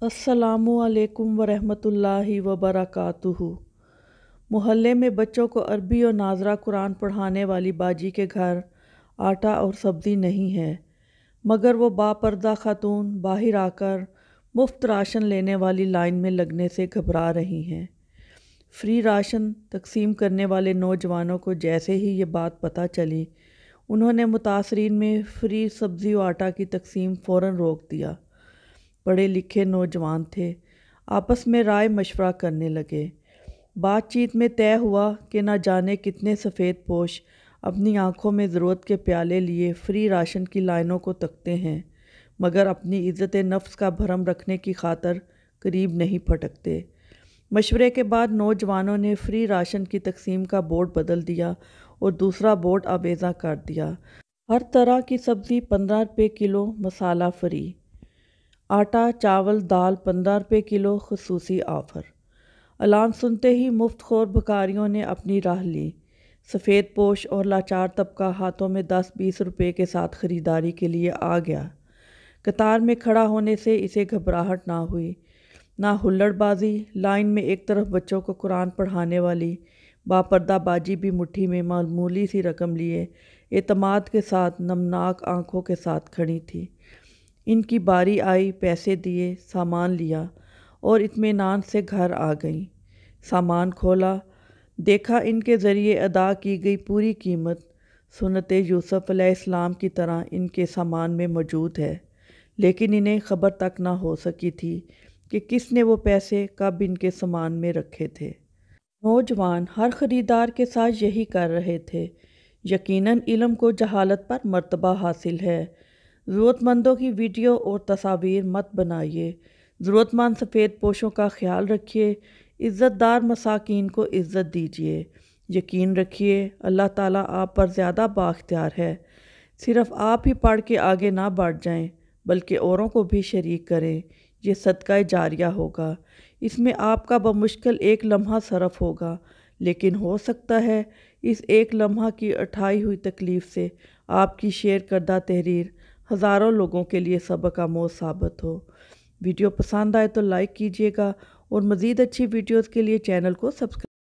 अस्सलामु अलैकुम वरहमतुल्लाहि वबरकातुहू। मोहल्ले में बच्चों को अरबी और नाज़रा कुरान पढ़ाने वाली बाजी के घर आटा और सब्ज़ी नहीं है, मगर वो बापर्दा खातून बाहर आकर मुफ्त राशन लेने वाली लाइन में लगने से घबरा रही हैं। फ्री राशन तकसीम करने वाले नौजवानों को जैसे ही ये बात पता चली, उन्होंने मुतासरीन में फ्री सब्ज़ी और आटा की तकसीम फ़ौरन रोक दिया। पढ़े लिखे नौजवान थे, आपस में राय मशवरा करने लगे। बातचीत में तय हुआ कि न जाने कितने सफ़ेद पोश अपनी आंखों में ज़रूरत के प्याले लिए फ्री राशन की लाइनों को तकते हैं, मगर अपनी इज़्ज़त नफ्स का भरम रखने की खातर करीब नहीं फटकते। मशवरे के बाद नौजवानों ने फ्री राशन की तकसीम का बोर्ड बदल दिया और दूसरा बोर्ड आवेज़ा कर दिया। हर तरह की सब्ज़ी 15 रुपये किलो, मसाला फ्री। आटा, चावल, दाल 15 रुपये किलो, खसूसी ऑफ़र। ऐलान सुनते ही मुफ्तखोर भिखारियों ने अपनी राह ली। सफ़ेद पोश और लाचार तबका हाथों में 10-20 रुपये के साथ ख़रीदारी के लिए आ गया। कतार में खड़ा होने से इसे घबराहट ना हुई, ना हुल्लड़बाजी। लाइन में एक तरफ बच्चों को कुरान पढ़ाने वाली बापर्दा बाजी भी मुट्ठी में मामूली सी रकम लिए एतमाद के साथ नमनाक आंखों के साथ खड़ी थी। इनकी बारी आई, पैसे दिए, सामान लिया और इत्मीनान से घर आ गई। सामान खोला, देखा इनके ज़रिए अदा की गई पूरी कीमत सुन्नत यूसुफ अलैहिस्सलाम की तरह इनके सामान में मौजूद है, लेकिन इन्हें ख़बर तक ना हो सकी थी कि किसने वो पैसे कब इनके सामान में रखे थे। नौजवान हर ख़रीदार के साथ यही कर रहे थे। यकीनन इल्म को जहालत पर मर्तबा हासिल है। ज़रूरतमंदों की वीडियो और तस्वीर मत बनाइए। ज़रूरतमंद सफ़ेद पोशों का ख्याल रखिए। इज़्ज़तदार मसाकीन को इज़्ज़त दीजिए। यकीन रखिए अल्लाह ताला आप पर ज़्यादा बाख्तियार है। सिर्फ़ आप ही पढ़ के आगे ना बढ़ जाएं, बल्कि औरों को भी शरीक करें। ये सदका जारिया होगा। इसमें आपका बमुश्किल एक लम्हा सरफ होगा, लेकिन हो सकता है इस एक लम्हा की उठाई हुई तकलीफ़ से आपकी शेयर करदा तहरीर हज़ारों लोगों के लिए सबक आमोज़ साबित हो। वीडियो पसंद आए तो लाइक कीजिएगा और मज़ीद अच्छी वीडियोज़ के लिए चैनल को सब्सक्राइब